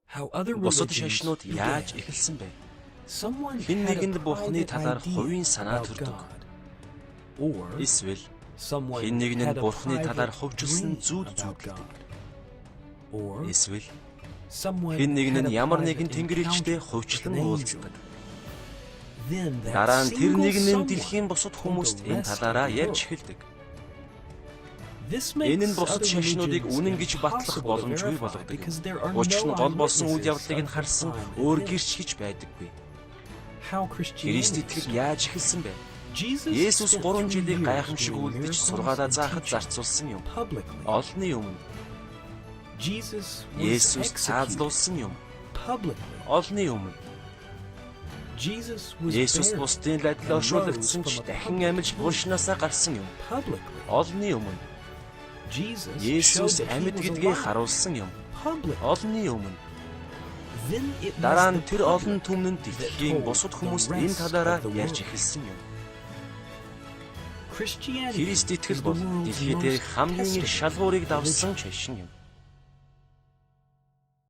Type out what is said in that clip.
Бусад шашнууд яаж эхэлсэн бэ? Хэн нэгэнд Бурхны талаар хувийн санаа төрдөг. Эсвэл хэн нэг нь Бурхны талаар хувьчилсан зүйл зүйлдэг. Эсвэл хэн нэг нь ямар нэгэн тэнгэрлэгчтэй хувьчлан уулздаг. Дараа нь тэр нэгэн нь дэлхийн бусад хүмүүст энэ талаараа ярьж эхэлдэг. Энэ нь бусад шашнуудыг үнэн гэж батлах боломжгүй болгодог. Учир нь гол болсон үйл явдлыг нь харсан өөр гэрч гэж байдаггүй. Христ итгэл яаж эхэлсэн бэ? Есүс 3 жилийг гайхамшиг үлдэж сургаалаа заахад зарцуулсан юм. Олонний өмнө. Есүс цаазлуулсан юм. Олонний өмнө. Есүс бусдын ладлаа шуулгдсан ч дахин амьж булшнаасаа гарсан юм. Олонний өмнө. Есүс амьд гэдгийг харуулсан юм. Олонний өмнө. Дараа нь тэр олон түмэнд дэлхийн бусад хүмүүс энэ талаараа ярьж эхэлсэн юм. Христ итгэл бол дэлхий дээрх хамгийн их шалгуурыг давсан шашин юм.